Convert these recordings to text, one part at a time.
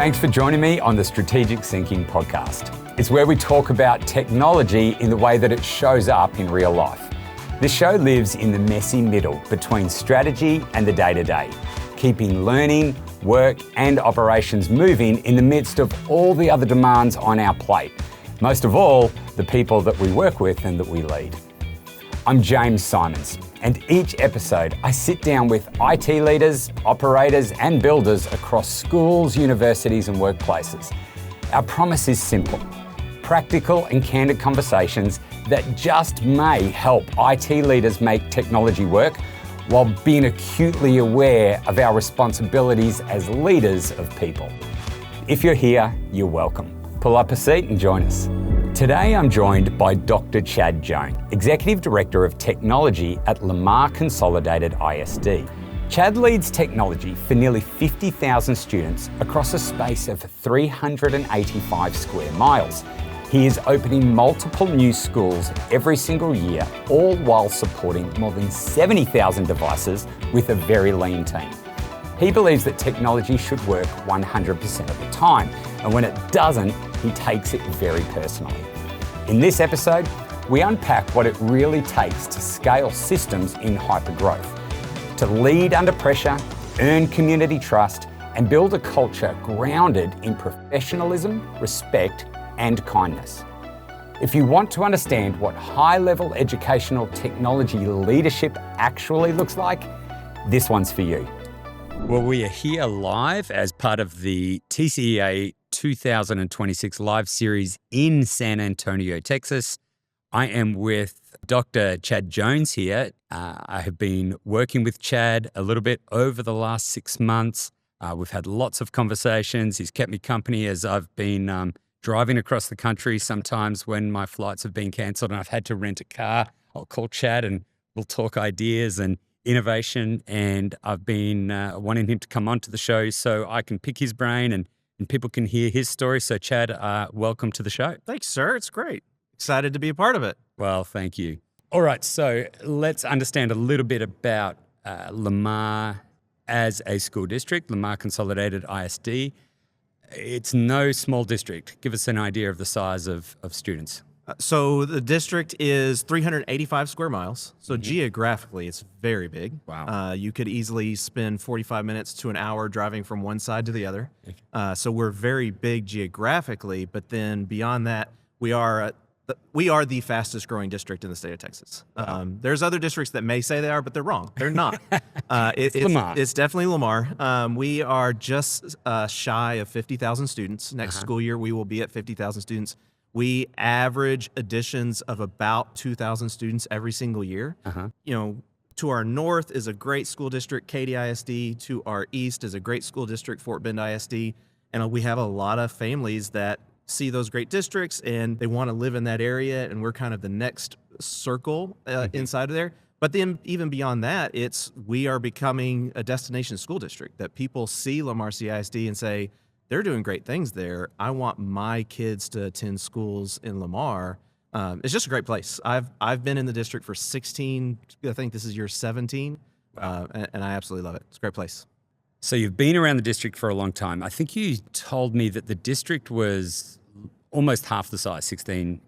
Thanks for joining me on the Strategic Thinking podcast. It's where we talk about technology in the way that it shows up in real life. This show lives in the messy middle between strategy and the day-to-day, keeping learning, work, and operations moving in the midst of all the other demands on our plate. Most of all, the people that we work with and that we lead. I'm James Symons, and each episode I sit down with IT leaders, operators, and builders across schools, universities, and workplaces. Our promise is simple: practical and candid conversations that just may help IT leaders make technology work while being acutely aware of our responsibilities as leaders of people. If you're here, you're welcome. Pull up a seat and join us. Today I'm joined by Dr. Chad Jones, Executive Director of Technology at Lamar Consolidated ISD. Chad leads technology for nearly 50,000 students across a space of 385 square miles. He is opening multiple new schools every single year, all while supporting more than 70,000 devices with a very lean team. He believes that technology should work 100% of the time, and when it doesn't, he takes it very personally. In this episode, we unpack what it really takes to scale systems in hypergrowth, to lead under pressure, earn community trust, and build a culture grounded in professionalism, respect, and kindness. If you want to understand what high-level educational technology leadership actually looks like, this one's for you. Well, we are here live as part of the TCEA 2026 live series in San Antonio, Texas. I am with Dr. Chad Jones here. I have been working with Chad a little bit over the last 6 months. We've had lots of conversations. He's kept me company as I've been driving across the country. Sometimes when my flights have been cancelled and I've had to rent a car, I'll call Chad and we'll talk ideas and innovation. And I've been wanting him to come onto the show so I can pick his brain and people can hear his story. So Chad, welcome to the show. Thanks, sir. It's great. Excited to be a part of it. Well, thank you. All right, so let's understand a little bit about Lamar as a school district, Lamar Consolidated ISD. It's no small district. Give us an idea of the size of students. So the district is 385 square miles. So geographically, it's very big. Wow. You could easily spend 45 minutes to an hour driving from one side to the other. So we're very big geographically, but then beyond that, we are the fastest growing district in the state of Texas. There's other districts that may say they are, but they're wrong. They're not. It's Lamar. It's definitely Lamar. We are just shy of 50,000 students. Next school year, we will be at 50,000 students. We average additions of about 2,000 students every single year. You know, to our north is a great school district, Katy ISD. To our east is a great school district, Fort Bend ISD. And we have a lot of families that see those great districts and they want to live in that area, and we're kind of the next circle inside of there. But then even beyond that, we are becoming a destination school district that people see Lamar CISD and say, they're doing great things there. I want my kids to attend schools in Lamar. It's just a great place. I've been in the district for 16, I think this is year 17, and I absolutely love it. It's a great place. So you've been around the district for a long time. I think you told me that the district was almost half the size 16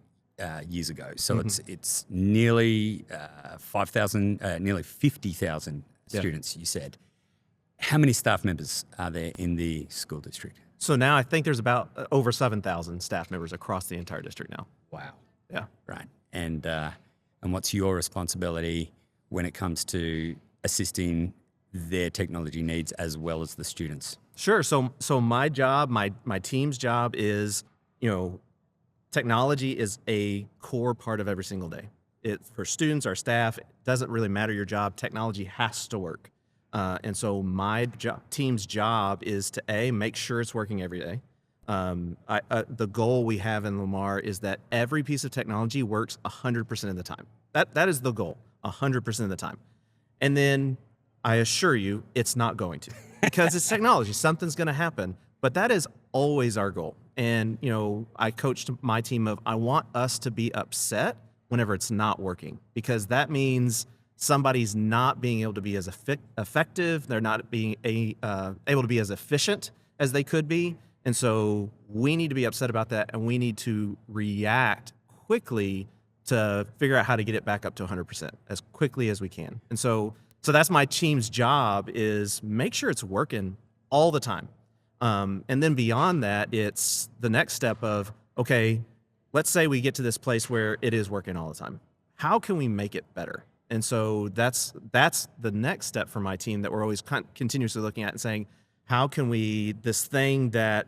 years ago. So it's nearly 5,000, nearly 50,000 students, you said. How many staff members are there in the school district? So now I think there's about over 7,000 staff members across the entire district now. Wow. Yeah. Right. And what's your responsibility when it comes to assisting their technology needs as well as the students? Sure. So my job, my team's job is, technology is a core part of every single day. For students, our staff, it doesn't really matter your job. Technology has to work. And so my team's job is to make sure it's working every day. The goal we have in Lamar is that every piece of technology works 100% of the time. That is the goal, 100% of the time. And then I assure you, it's not going to, because it's technology. Something's going to happen, but that is always our goal. And I coached my team I want us to be upset whenever it's not working, because that means somebody's not being able to be as effective. They're not being able to be as efficient as they could be. And so we need to be upset about that, and we need to react quickly to figure out how to get it back up to 100% as quickly as we can. And so that's my team's job, is make sure it's working all the time. And then beyond that, it's the next step of, okay, let's say we get to this place where it is working all the time. How can we make it better? And so that's the next step for my team that we're always continuously looking at and saying, how can we, this thing that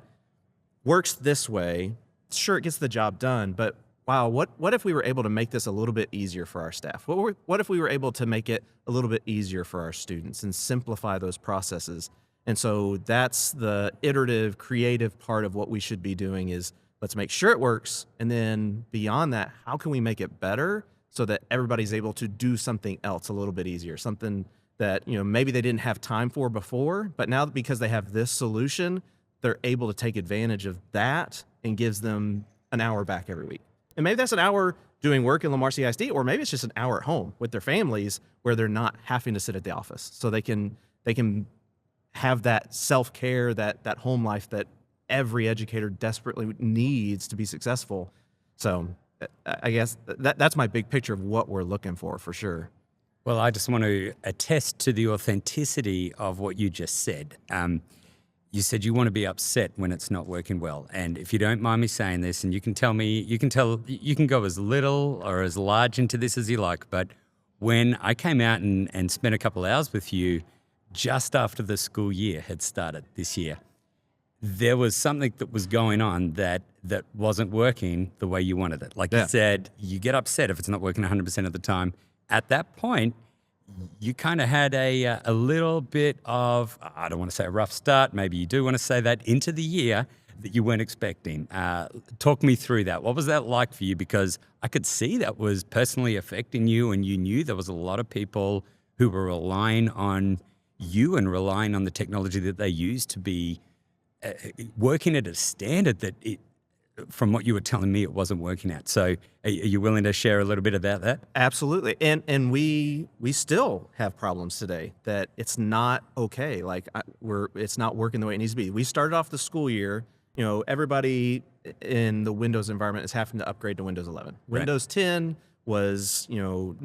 works this way, sure, it gets the job done, but wow, what if we were able to make this a little bit easier for our staff? What if we were able to make it a little bit easier for our students and simplify those processes? And so that's the iterative, creative part of what we should be doing, is let's make sure it works. And then beyond that, how can we make it better so that everybody's able to do something else a little bit easier, something that, you know, maybe they didn't have time for before, but now because they have this solution, they're able to take advantage of that and gives them an hour back every week. And maybe that's an hour doing work in Lamar CISD, or maybe it's just an hour at home with their families where they're not having to sit at the office. So they can have that self-care, that home life that every educator desperately needs to be successful. So I guess that's my big picture of what we're looking for sure. Well, I just want to attest to the authenticity of what you just said. You said you want to be upset when it's not working well. And if you don't mind me saying this, and you can go as little or as large into this as you like, but when I came out and spent a couple hours with you just after the school year had started this year, there was something that was going on that wasn't working the way you wanted it. Like you said, you get upset if it's not working 100% of the time. At that point, you kind of had a little bit of, I don't want to say a rough start, maybe you do want to say that, into the year that you weren't expecting. Talk me through that. What was that like for you? Because I could see that was personally affecting you, and you knew there was a lot of people who were relying on you and relying on the technology that they use to be working at a standard that from what you were telling me, it wasn't working out. So are you willing to share a little bit about that? Absolutely. And we still have problems today that it's not okay. Like it's not working the way it needs to be. We started off the school year, you know, everybody in the Windows environment is having to upgrade to Windows 11. Right. Windows 10 was, you know,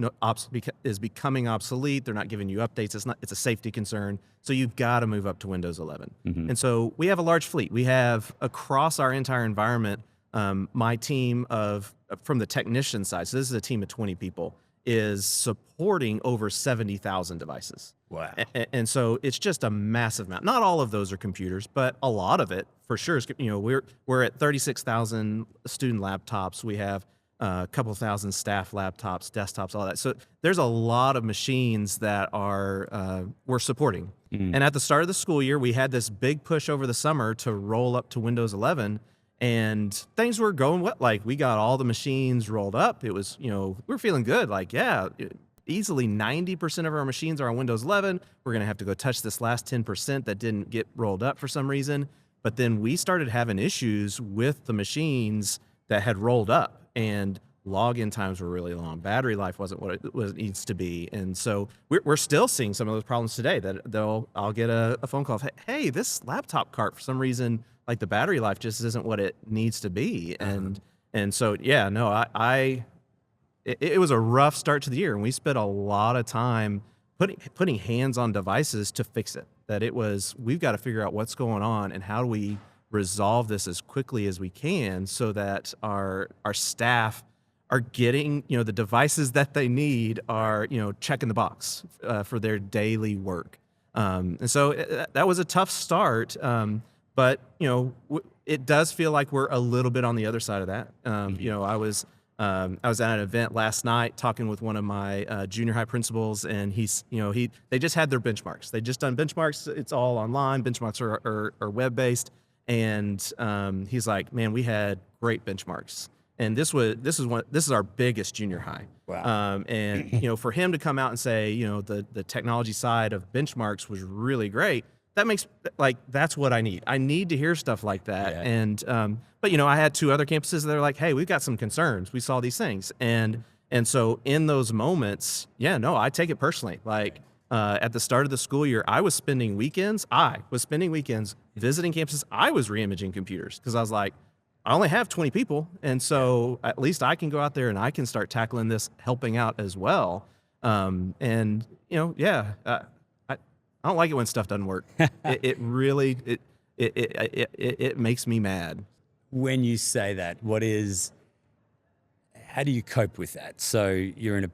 is becoming obsolete. They're not giving you updates. It's a safety concern. So you've got to move up to Windows 11. Mm-hmm. And so we have a large fleet. We have across our entire environment, my team from the technician side, so this is a team of 20 people, is supporting over 70,000 devices. Wow. And so it's just a massive amount. Not all of those are computers, but a lot of it for sure is, you know, we're at 36,000 student laptops. We have a couple thousand staff laptops, desktops, all that. So there's a lot of machines that we're supporting. Mm. And at the start of the school year, we had this big push over the summer to roll up to Windows 11, and things were going well. Like, we got all the machines rolled up. It was, you know, we're feeling good. Like, yeah, easily 90% of our machines are on Windows 11. We're going to have to go touch this last 10% that didn't get rolled up for some reason. But then we started having issues with the machines that had rolled up, and login times were really long. Battery life wasn't what it needs to be. And so we're still seeing some of those problems today, that I'll get a phone call of, hey, this laptop cart, for some reason, like, the battery life just isn't what it needs to be. And so, yeah, no, it was a rough start to the year, and we spent a lot of time putting hands on devices to fix it. We've got to figure out what's going on and how do we resolve this as quickly as we can so that our staff are getting, you know, the devices that they need, are, you know, checking the box for their daily work. And so that was a tough start, but, you know, it does feel like we're a little bit on the other side of that. You know, I was at an event last night talking with one of my junior high principals, and they just had their benchmarks. They just done benchmarks. It's all online. Benchmarks are web-based. And he's like, man, we had great benchmarks. And this is our biggest junior high. Wow. And, you know, for him to come out and say, you know, the technology side of benchmarks was really great, that's what I need. I need to hear stuff like that. Yeah. And, but, you know, I had two other campuses that are like, hey, we've got some concerns. We saw these things. And so in those moments, yeah, no, I take it personally. Like, At the start of the school year, I was spending weekends visiting campuses. I was re-imaging computers because I was like, I only have 20 people. And so at least I can go out there and I can start tackling this, helping out as well. And I don't like it when stuff doesn't work. It really, it makes me mad. When you say that, how do you cope with that? So you're in a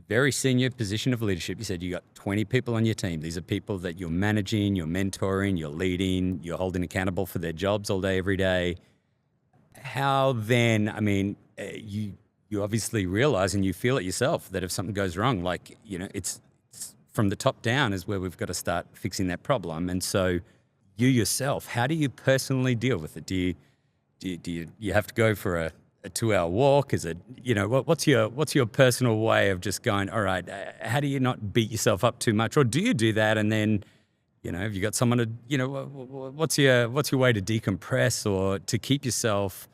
very senior position of leadership. You said you got 20 people on your team. These are people that you're managing, you're mentoring, you're leading, you're holding accountable for their jobs all day, every day. How then, you obviously realize and you feel it yourself that if something goes wrong, it's from the top down is where we've got to start fixing that problem. And so you yourself, how do you personally deal with it? Do you have to go for a 2-hour walk? Is it, what's your personal way of just going, all right, how do you not beat yourself up too much? Or do you do that and then, have you got someone to, what's your way to decompress or to keep yourself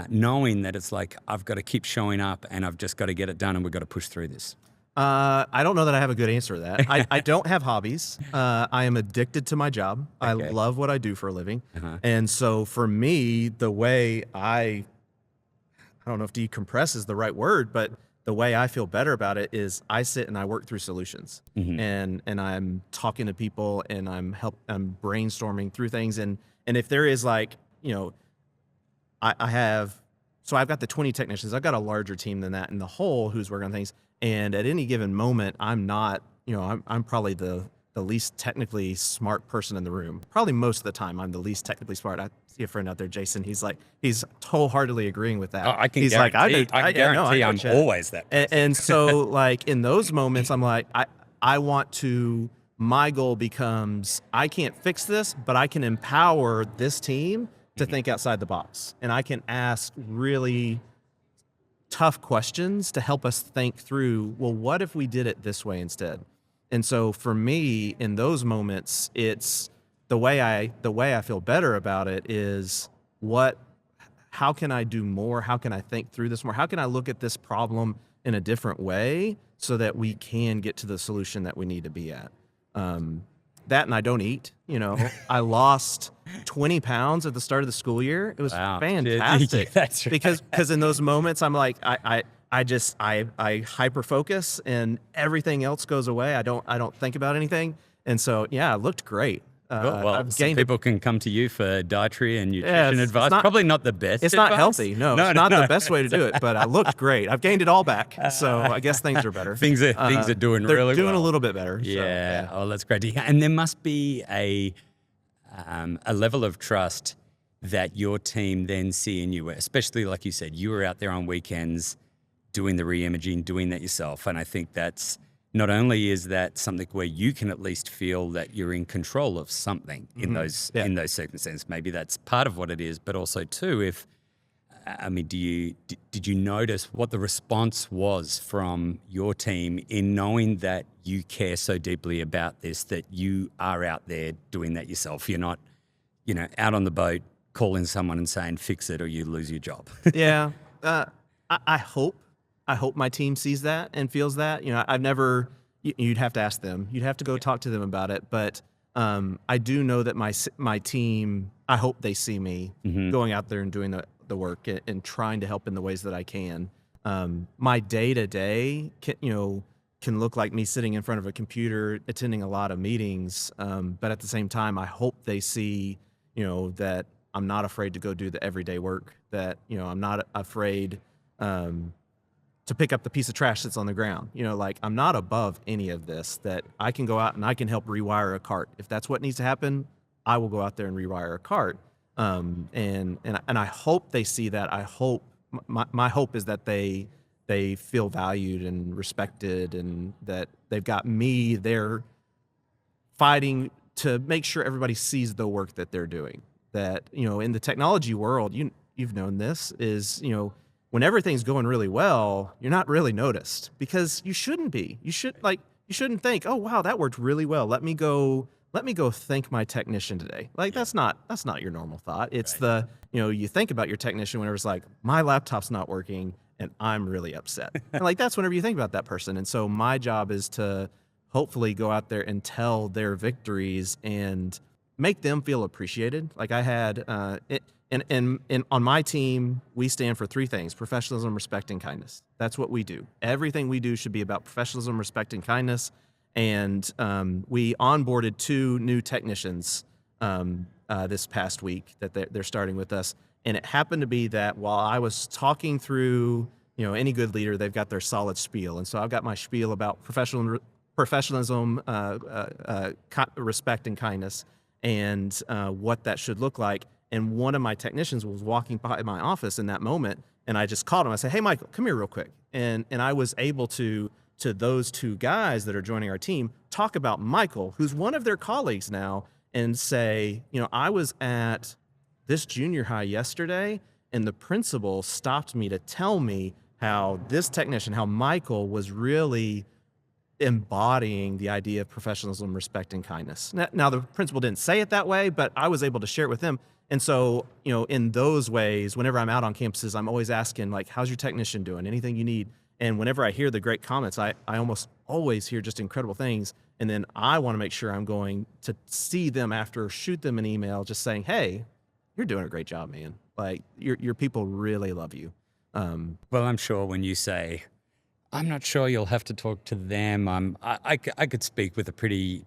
knowing that it's like, I've got to keep showing up and I've just got to get it done and we've got to push through this? I don't know that I have a good answer to that. I don't have hobbies. I am addicted to my job. I love what I do for a living. And so for me, the way I don't know if decompress is the right word, but the way I feel better about it is I sit and I work through solutions, and I'm talking to people and I'm brainstorming through things. And if there is I've got the 20 technicians. I've got a larger team than that in the whole who's working on things. And at any given moment, I'm not, I'm probably the least technically smart person in the room. Probably most of the time, I'm the least technically smart. I see a friend out there, Jason. He's wholeheartedly agreeing with that. I can guarantee I'm always that person. And so, in those moments, I'm like, my goal becomes, I can't fix this, but I can empower this team to think outside the box. And I can ask really tough questions to help us think through, well, what if we did it this way instead? And so for me, in those moments, it's the way I feel better about it is how can I do more? How can I think through this more? How can I look at this problem in a different way so that we can get to the solution that we need to be at? That and I don't eat. I lost 20 pounds at the start of the school year. It was fantastic. That's right. Because in those moments, I'm like, I hyper focus and everything else goes away. I don't think about anything. And so, it looked great. Some people can come to you for dietary and nutrition advice. Probably not the best. It's advice. Not healthy. No, it's not the best way to do it. But I looked great. I've gained it all back. So I guess things are better. Things are doing really well. They're doing a little bit better. Yeah. Oh, that's great to hear. And there must be a level of trust that your team then see in you, especially like you said, you were out there on weekends doing the re-imaging, doing that yourself. And I think that's not only is that something where you can at least feel that you're in control of something in those circumstances. Maybe that's part of what it is, but also too, did you notice what the response was from your team in knowing that you care so deeply about this, that you are out there doing that yourself? You're not, out on the boat calling someone and saying, fix it or you lose your job. Yeah. I hope my team sees that and feels that. I've never. You'd have to ask them. You'd have to go talk to them about it. But I do know that my team. I hope they see me going out there and doing the work and trying to help in the ways that I can. My day to day can look like me sitting in front of a computer attending a lot of meetings. But at the same time, I hope they see that I'm not afraid to go do the everyday work. That I'm not afraid. To pick up the piece of trash that's on the ground. I'm not above any of this, that I can go out and I can help rewire a cart. If that's what needs to happen, I will go out there and rewire a cart. And I hope they see that. I hope, my hope is that they feel valued and respected and that they've got me there fighting to make sure everybody sees the work that they're doing. That, in the technology world, you've known this, is, when everything's going really well, you're not really noticed because you shouldn't be. You shouldn't think, oh wow, that worked really well. Let me go thank my technician today. That's not your normal thought. It's right. You think about your technician whenever it's like, my laptop's not working and I'm really upset. And like, that's whenever you think about that person. And so my job is to hopefully go out there and tell their victories and make them feel appreciated. Like I had, on my team, we stand for three things: professionalism, respect, and kindness. That's what we do. Everything we do should be about professionalism, respect, and kindness. And we onboarded 2 new technicians this past week that they're starting with us. And it happened to be that while I was talking through, any good leader, they've got their solid spiel. And so I've got my spiel about professionalism, respect, and kindness, and what that should look like. And one of my technicians was walking by my office in that moment, and I just called him. I said, "Hey, Michael, come here real quick." And I was able to those 2 guys that are joining our team talk about Michael, who's one of their colleagues now, and say, I was at this junior high yesterday, and the principal stopped me to tell me how this technician, how Michael, was really embodying the idea of professionalism, respect, and kindness. Now, the principal didn't say it that way, but I was able to share it with him. And so, in those ways, whenever I'm out on campuses, I'm always asking, like, how's your technician doing? Anything you need? And whenever I hear the great comments, I almost always hear just incredible things. And then I want to make sure I'm going to see them after, shoot them an email just saying, "Hey, you're doing a great job, man. Like, your people really love you." Well, I'm sure when you say, "I'm not sure," you'll have to talk to them. I could speak with a pretty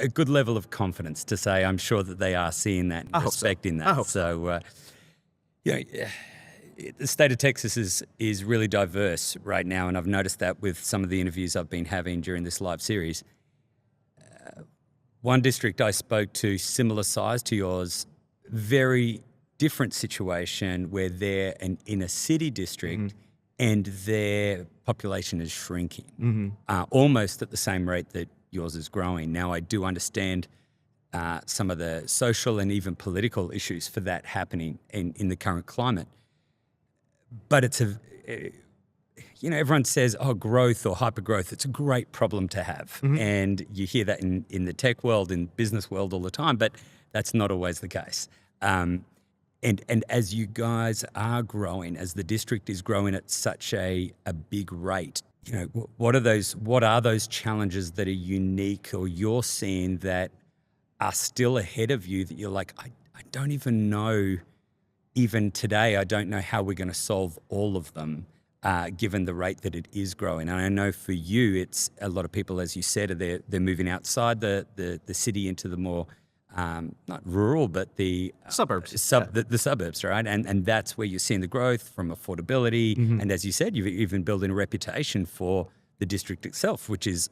a good level of confidence to say I'm sure that they are seeing that and respecting that. I hope so. The state of Texas is really diverse right now, and I've noticed that with some of the interviews I've been having during this live series. One district I spoke to, similar size to yours, very different situation where they're an inner city district and their population is shrinking, almost at the same rate that yours is growing. Now, I do understand some of the social and even political issues for that happening in the current climate. But it's everyone says, "Oh, growth or hypergrowth," it's a great problem to have. And you hear that in the tech world, in business world all the time, but that's not always the case. And as you guys are growing, as the district is growing at such a big rate, what are those challenges that are unique or you're seeing that are still ahead of you that you're like, I don't even know. Even today, I don't know how we're going to solve all of them, given the rate that it is growing. And I know for you, it's a lot of people, as you said, they're moving outside the city into the more not rural, but the suburbs, the suburbs, right? And that's where you're seeing the growth from affordability. And as you said, you've even building a reputation for the district itself, which is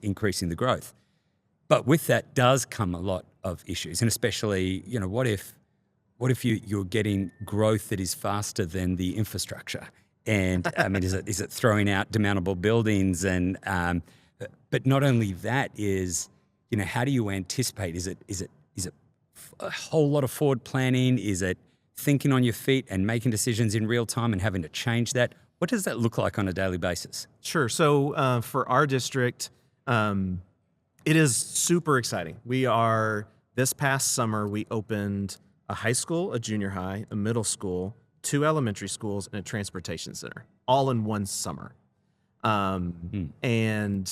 increasing the growth. But with that does come a lot of issues, and especially, what if you're getting growth that is faster than the infrastructure? And I mean, is it throwing out demountable buildings? And but not only that is, how do you anticipate? Is it a whole lot of forward planning? Is it thinking on your feet and making decisions in real time and having to change that? What does that look like on a daily basis? Sure. So for our district, it is super exciting. This past summer, we opened a high school, a junior high, a middle school, 2 elementary schools, and a transportation center, all in one summer. And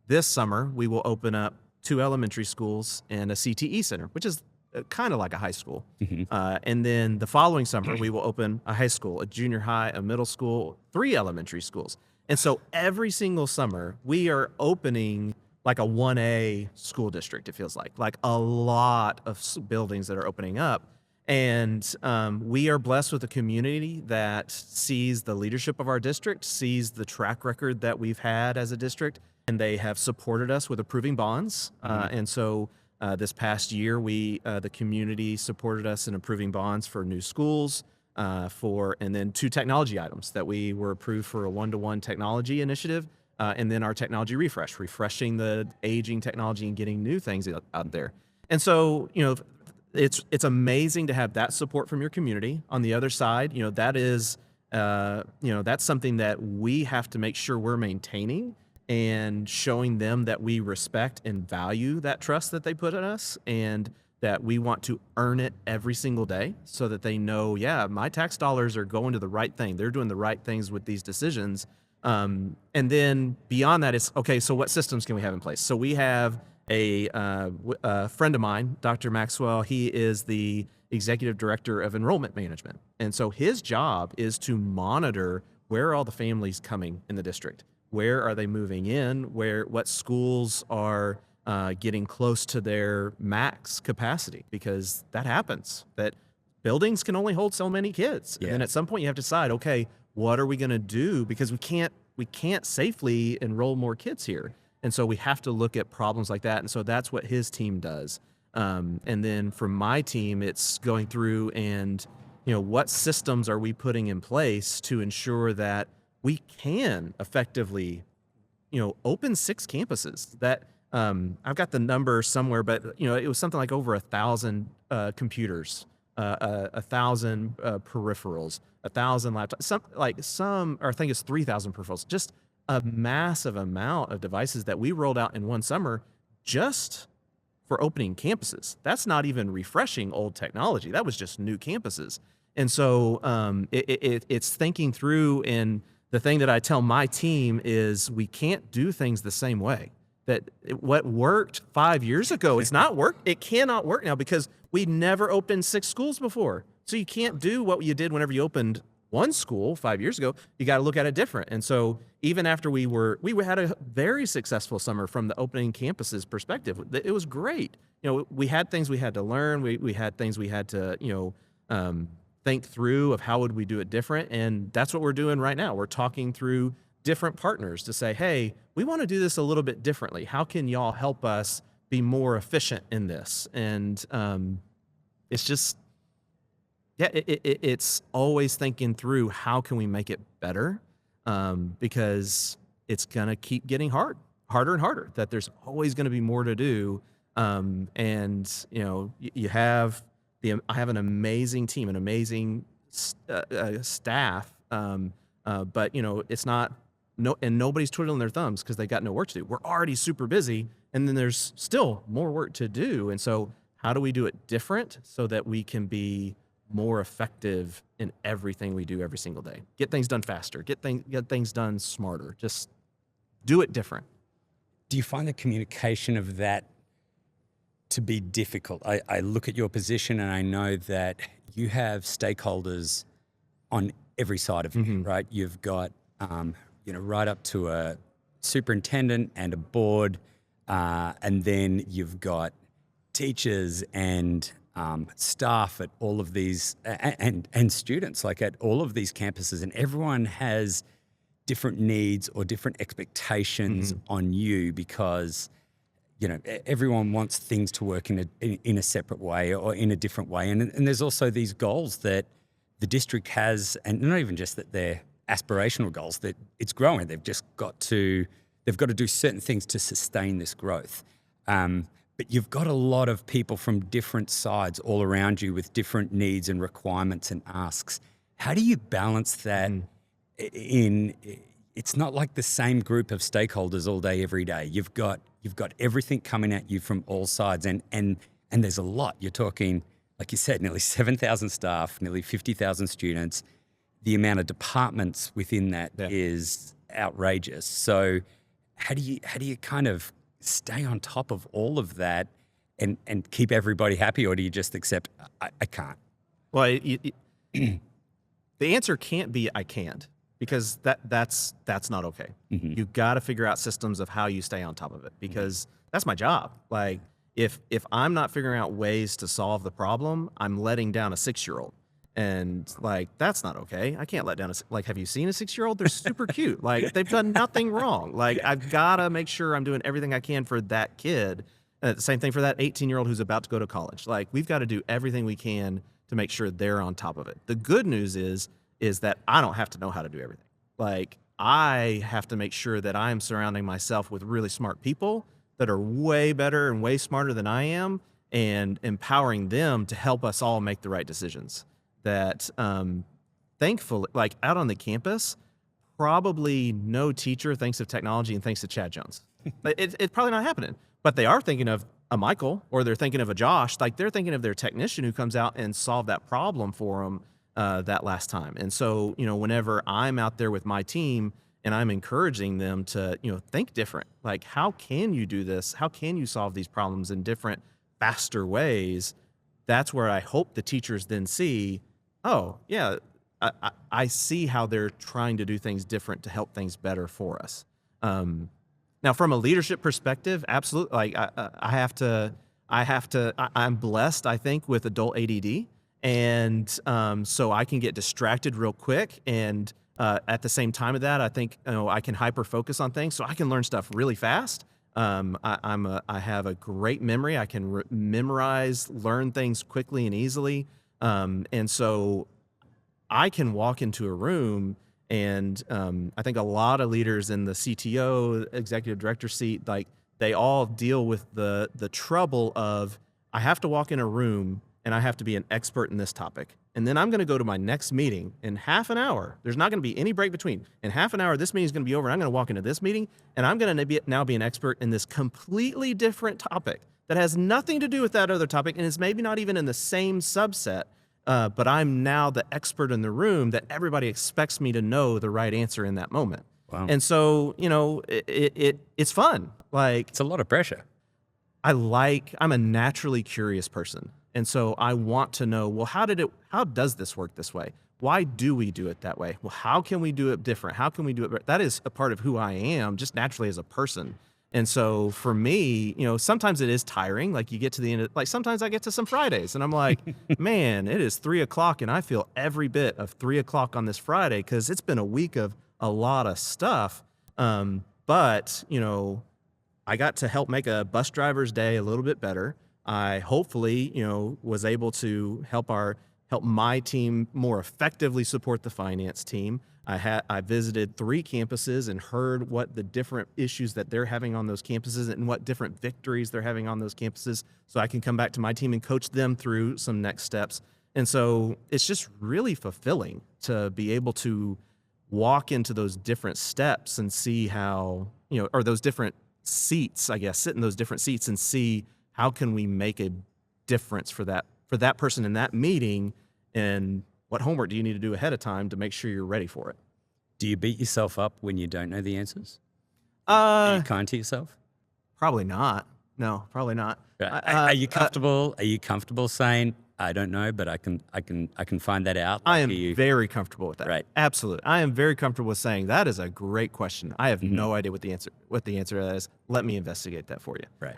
this summer, we will open up 2 elementary schools and a CTE center, which is kind of like a high school. And then the following summer, we will open a high school, a junior high, a middle school, 3 elementary schools. And so every single summer, we are opening like a 1A school district, it feels like a lot of buildings that are opening up. And we are blessed with a community that sees the leadership of our district, sees the track record that we've had as a district, and they have supported us with approving bonds. And so this past year, the community supported us in approving bonds for new schools, and then 2 technology items that we were approved for a 1-to-1 technology initiative. And then our technology refreshing the aging technology and getting new things out there. And so, it's amazing to have that support from your community. On the other side, that is, that's something that we have to make sure we're maintaining and showing them that we respect and value that trust that they put in us, and that we want to earn it every single day so that they know, yeah, my tax dollars are going to the right thing. They're doing the right things with these decisions. And then beyond that, it's okay, so what systems can we have in place? So we have a friend of mine, Dr. Maxwell. He is the executive director of enrollment management. And so his job is to monitor where are all the families coming in the district? Where are they moving in? What schools are getting close to their max capacity? Because that happens, that buildings can only hold so many kids. Yeah. And then at some point you have to decide, okay, what are we going to do? Because we can't safely enroll more kids here. And so we have to look at problems like that. And so that's what his team does. And then for my team, it's going through and, what systems are we putting in place to ensure that we can effectively, open 6 campuses that, I've got the number somewhere, but it was something like over 1,000 computers, 1,000 peripherals, 1,000 laptops, or I think it's 3,000 peripherals, just a massive amount of devices that we rolled out in one summer just for opening campuses. That's not even refreshing old technology. That was just new campuses. And so it's thinking through, and the thing that I tell my team is we can't do things the same way. That what worked 5 years ago, it cannot work now because we never opened 6 schools before. So you can't do what you did whenever you opened one school 5 years ago. You got to look at it different. And so even after we had a very successful summer from the opening campuses perspective. It was great. We had things we had to learn. We had things we had to, think through of how would we do it different. And that's what we're doing right now. We're talking through different partners to say, hey, we want to do this a little bit differently. How can y'all help us be more efficient in this? And it's just, it's always thinking through how can we make it better, because it's going to keep getting harder and harder, that there's always going to be more to do. And, I have an amazing team, an amazing staff, but, it's not, and nobody's twiddling their thumbs because they got no work to do. We're already super busy, and then there's still more work to do. And so how do we do it different so that we can be more effective in everything we do every single day? Get things done faster, get things done smarter, just do it different. Do you find the communication of that to be difficult? I look at your position and I know that you have stakeholders on every side of you, right? You've got, right up to a superintendent and a board, and then you've got teachers and staff at all of these, and students, like at all of these campuses, and everyone has different needs or different expectations on you because everyone wants things to work in a separate way or in a different way. And there's also these goals that the district has, and not even just that they're aspirational goals, that it's growing. They've got to do certain things to sustain this growth. But you've got a lot of people from different sides all around you with different needs and requirements and asks. How do you balance that it's not like the same group of stakeholders all day, every day. You've got everything coming at you from all sides, and there's a lot. You're talking, like you said, nearly 7,000 staff, nearly 50,000 students. The amount of departments within that is outrageous. So how do you kind of stay on top of all of that and keep everybody happy, or do you just accept I can't? Well, the answer can't be I can't. Because that's not okay. You've got to figure out systems of how you stay on top of it, because that's my job. Like if I'm not figuring out ways to solve the problem, I'm letting down a 6-year-old, and like that's not okay. I can't let down have you seen a 6-year-old? They're super cute. Like they've done nothing wrong. Like I've got to make sure I'm doing everything I can for that kid. Same thing for that 18-year-old who's about to go to college. Like we've got to do everything we can to make sure they're on top of it. The good news is that I don't have to know how to do everything. Like I have to make sure that I'm surrounding myself with really smart people that are way better and way smarter than I am, and empowering them to help us all make the right decisions. That thankfully, like out on the campus, probably no teacher thinks of technology and thinks of Chad Jones. It's probably not happening, but they are thinking of a Michael, or they're thinking of a Josh, like they're thinking of their technician who comes out and solved that problem for them that last time. And so, whenever I'm out there with my team and I'm encouraging them to, think different, like how can you do this? How can you solve these problems in different, faster ways? That's where I hope the teachers then see, oh, yeah, I see how they're trying to do things different to help things better for us. Now, from a leadership perspective, absolutely. Like I'm blessed, I think, with adult ADD. And so I can get distracted real quick. And at the same time of that, I think I can hyper focus on things, so I can learn stuff really fast. I have a great memory. I can memorize, learn things quickly and easily. And so I can walk into a room, and I think a lot of leaders in the CTO, executive director seat, like they all deal with the trouble of, I have to walk in a room and I have to be an expert in this topic. And then I'm going to go to my next meeting in half an hour. There's not going to be any break between. In half an hour, this meeting is going to be over. I'm going to walk into this meeting, and I'm going to now be an expert in this completely different topic that has nothing to do with that other topic, and is maybe not even in the same subset. But I'm now the expert in the room that everybody expects me to know the right answer in that moment. Wow. And so, it's fun. Like, It's a lot of pressure. I'm a naturally curious person. And so I want to know, well, how does this work this way? Why do we do it that way? Well, how can we do it different? How can we do it? That is a part of who I am, just naturally as a person. And so for me, sometimes it is tiring. Like you get to the end like sometimes I get to some Fridays and I'm like, man, it is 3:00 and I feel every bit of 3:00 on this Friday, because it's been a week of a lot of stuff. But I got to help make a bus driver's day a little bit better. I hopefully, was able to help my team more effectively support the finance team. I visited 3 campuses and heard what the different issues that they're having on those campuses and what different victories they're having on those campuses, so I can come back to my team and coach them through some next steps. And so it's just really fulfilling to be able to walk into those different steps and see how, or those different seats, I guess, sit in those different seats and see how can we make a difference for that person in that meeting, and what homework do you need to do ahead of time to make sure you're ready for it? Do you beat yourself up when you don't know the answers? Are you kind to yourself? Probably not. No, probably not. Right. Are you comfortable? Are you comfortable saying, I don't know, but I can find that out? I am very comfortable with that. Right. Absolutely. I am very comfortable with saying that is a great question. I have no idea what the answer to that is. Let me investigate that for you. Right.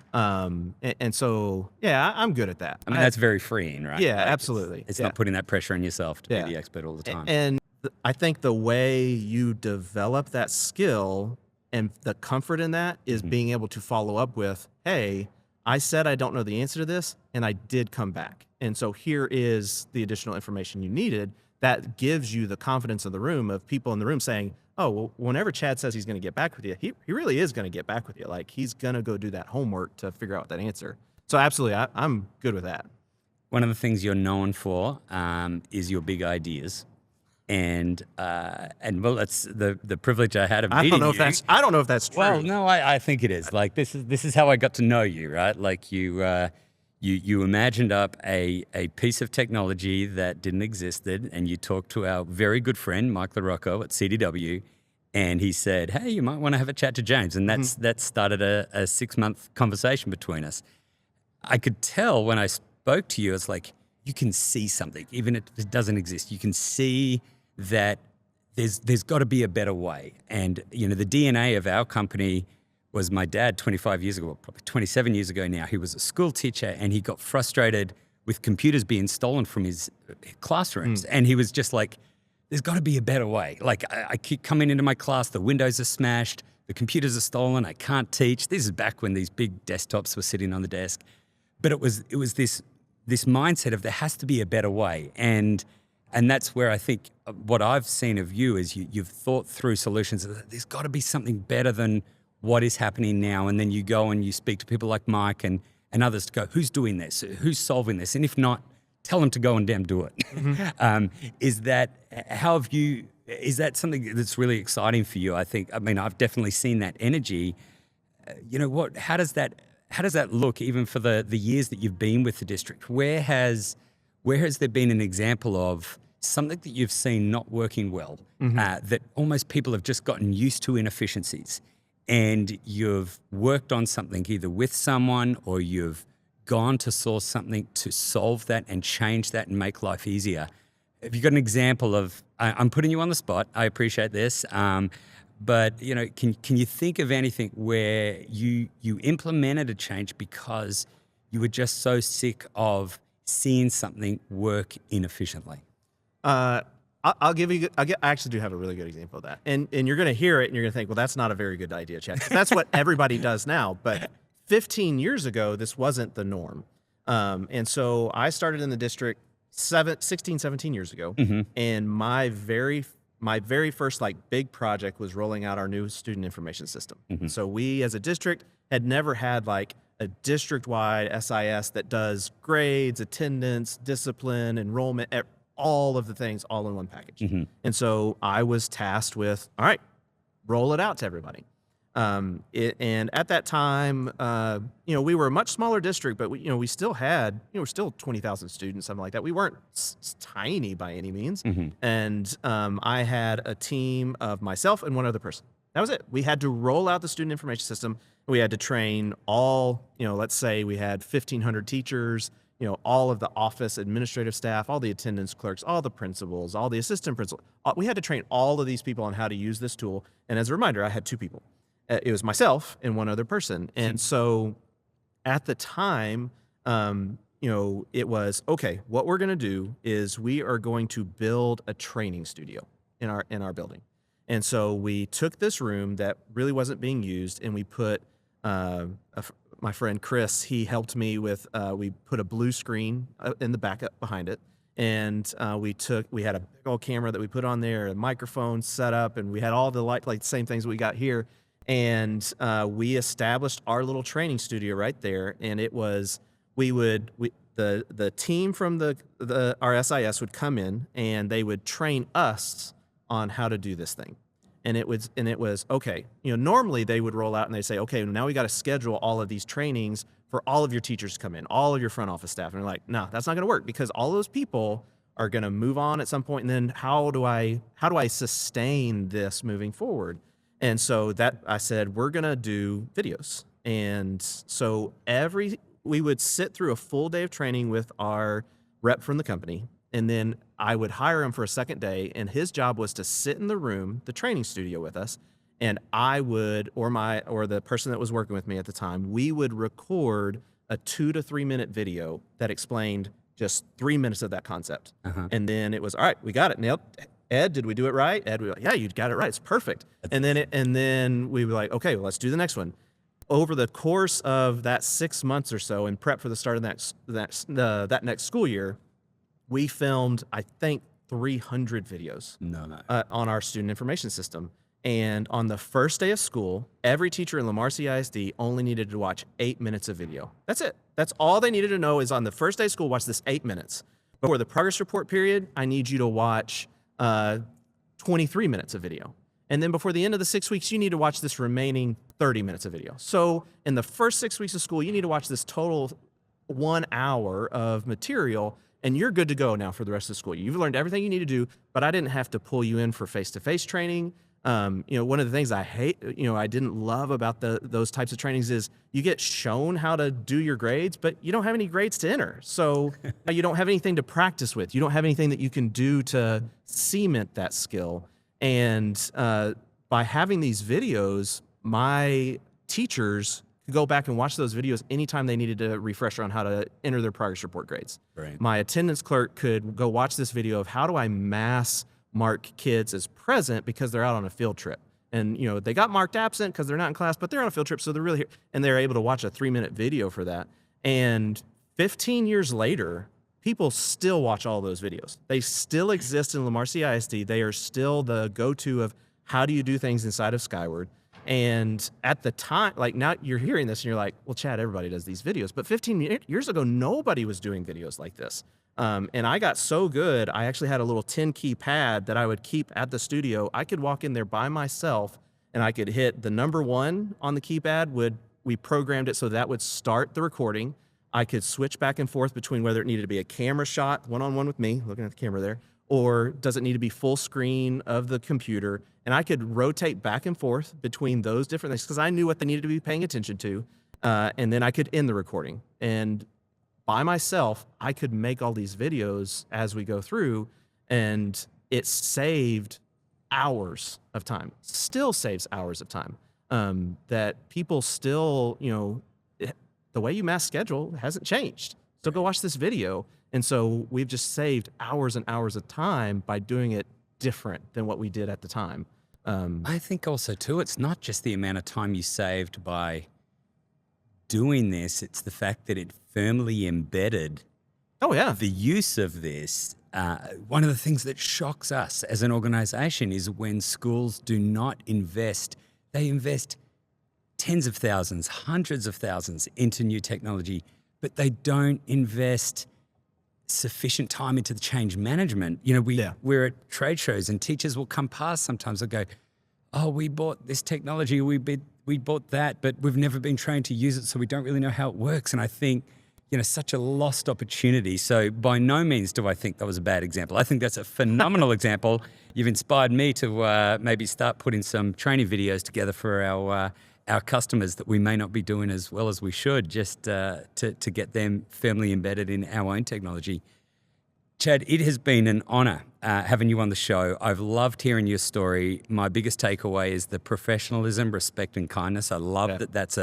And so, yeah, I'm good at that. I mean, that's very freeing, right? Yeah, Like, absolutely. It's not putting that pressure on yourself to be the expert all the time. And I think the way you develop that skill and the comfort in that is being able to follow up with, hey, I said I don't know the answer to this, and I did come back. And so here is the additional information you needed. That gives you the confidence of the room, of people in the room saying, oh, well, whenever Chad says he's going to get back with you, he really is going to get back with you. Like, he's going to go do that homework to figure out that answer. So absolutely, I'm good with that. One of the things you're known for is your big ideas. And well, that's the privilege I had of meeting you. I don't know if that's true. Well, no, I think it is. Like, this is how I got to know you, right? Like you imagined up a piece of technology that didn't exist, and you talked to our very good friend Mike LaRocco at CDW, and he said, hey, you might want to have a chat to James, and that started a 6-month conversation between us. I could tell when I spoke to you, it's like you can see something, even if it doesn't exist. You can see that there's got to be a better way. And, the DNA of our company was my dad 25 years ago, probably 27 years ago now. He was a school teacher, and he got frustrated with computers being stolen from his classrooms. And he was just like, there's got to be a better way. Like, I keep coming into my class, the windows are smashed, the computers are stolen, I can't teach. This is back when these big desktops were sitting on the desk. But it was this mindset of there has to be a better way. And that's where I think what I've seen of you is you've thought through solutions. There's got to be something better than what is happening now. And then you go and you speak to people like Mike and others to go, who's doing this? Who's solving this? And if not, tell them to go and damn do it. Is that something that's really exciting for you? I mean, I've definitely seen that energy. How does that how does that look even for the years that you've been with the district? Where has there been an example of something that you've seen not working well, that almost people have just gotten used to inefficiencies, and you've worked on something either with someone or you've gone to source something to solve that and change that and make life easier? Have you got an example of, I'm putting you on the spot, I appreciate this, but can you think of anything where you implemented a change because you were just so sick of seeing something work inefficiently? I'll give you. I actually do have a really good example of that, and you're going to hear it, and you're going to think, well, that's not a very good idea, Chad. That's what everybody does now, but 15 years ago, this wasn't the norm, and so I started in the district 16, 17 years ago, and my very first big project was rolling out our new student information system. So we, as a district, had never had a district-wide SIS that does grades, attendance, discipline, enrollment, all of the things all in one package. And so I was tasked with, all right, roll it out to everybody. And at that time, we were a much smaller district, but we still had, we're still 20,000 students, something like that. We weren't tiny by any means. And I had a team of myself and one other person. That was it. We had to roll out the student information system. We had to train all, let's say we had 1,500 teachers, all of the office administrative staff, all the attendance clerks, all the principals, all the assistant principals. We had to train all of these people on how to use this tool. And as a reminder, I had two people. It was myself and one other person. And so at the time, it was, okay, what we're going to do is we are going to build a training studio in our building. And so we took this room that really wasn't being used, and we put my friend Chris, he helped me with, we put a blue screen in the backup behind it. And we had a big old camera that we put on there, a microphone set up, and we had all the the same things we got here. And we established our little training studio right there. And it was, the team from our SIS would come in and they would train us on how to do this thing. And it was okay. Normally they would roll out and they say, okay, now we got to schedule all of these trainings for all of your teachers to come in, all of your front office staff. And they're like, no, that's not going to work, because all those people are going to move on at some point. And then how do I sustain this moving forward? And so I said, we're going to do videos. And so we would sit through a full day of training with our rep from the company. And then I would hire him for a second day, and his job was to sit in the room, the training studio with us, and I would, or the person that was working with me at the time, we would record a 2 to 3 minute video that explained just 3 minutes of that concept. And then it was, all right, we got it. Nailed. Ed, did we do it right? Ed, we were like, yeah, you got it right. It's perfect. And then we were like, okay, well, let's do the next one. Over the course of that 6 months or so, in prep for the start of that next school year, we filmed, I think, 300 videos on our student information system. And on the first day of school, every teacher in Lamar CISD only needed to watch 8 minutes of video. That's it. That's all they needed to know, is on the first day of school, watch this 8 minutes. Before the progress report period, I need you to watch 23 minutes of video. And then before the end of the 6 weeks, you need to watch this remaining 30 minutes of video. So in the first 6 weeks of school, you need to watch this total 1 hour of material, and you're good to go now for the rest of the school. You've learned everything you need to do, but I didn't have to pull you in for face-to-face training. One of the things I hate, I didn't love about those types of trainings is you get shown how to do your grades, but you don't have any grades to enter. So you don't have anything to practice with. You don't have anything that you can do to cement that skill. And by having these videos, my teachers could go back and watch those videos anytime they needed a refresher on how to enter their progress report grades. Right. My attendance clerk could go watch this video of how do I mass mark kids as present because they're out on a field trip. And, they got marked absent because they're not in class, but they're on a field trip, so they're really here. And they're able to watch a 3-minute video for that. And 15 years later, people still watch all those videos. They still exist in Lamar CISD. They are still the go-to of how do you do things inside of Skyward. And at the time, now you're hearing this and you're like, well, Chad, everybody does these videos. But 15 years ago, nobody was doing videos like this. And I got so good, I actually had a little 10-key pad that I would keep at the studio. I could walk in there by myself and I could hit the number 1 on the keypad would we programmed it so that would start the recording. I could switch back and forth between whether it needed to be a camera shot, one-on-one with me, looking at the camera there, or does it need to be full screen of the computer? And I could rotate back and forth between those different things because I knew what they needed to be paying attention to. And then I could end the recording. And by myself, I could make all these videos as we go through, and it saved hours of time, still saves hours of time. That people still, the way you mass schedule hasn't changed. So go watch this video. And so we've just saved hours and hours of time by doing it different than what we did at the time. I think also too, it's not just the amount of time you saved by doing this, it's the fact that it firmly embedded the use of this. One of the things that shocks us as an organization is when schools do not invest. They invest tens of thousands, hundreds of thousands into new technology, but they don't invest sufficient time into the change management. We're at trade shows and teachers will come past sometimes. They'll go, oh, we bought this technology, we bought that, but we've never been trained to use it, so we don't really know how it works. And I think, such a lost opportunity. So by no means do I think that was a bad example. I think that's a phenomenal example. You've inspired me to maybe start putting some training videos together for our customers that we may not be doing as well as we should, just to get them firmly embedded in our own technology. Chad, it has been an honor having you on the show. I've loved hearing your story. My biggest takeaway is the professionalism, respect, and kindness. I love that that's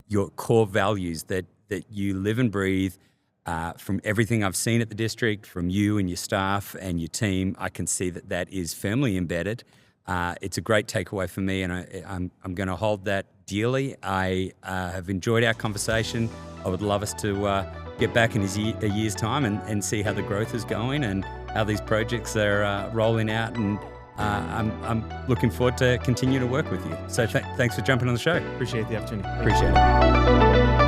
your core values that you live and breathe. From everything I've seen at the district, from you and your staff and your team, I can see that is firmly embedded. It's a great takeaway for me, and I'm going to hold that dearly. I have enjoyed our conversation. I would love us to get back in a year's time and see how the growth is going and how these projects are rolling out. And I'm looking forward to continue to work with you. So thanks for jumping on the show. Appreciate the opportunity. Appreciate it.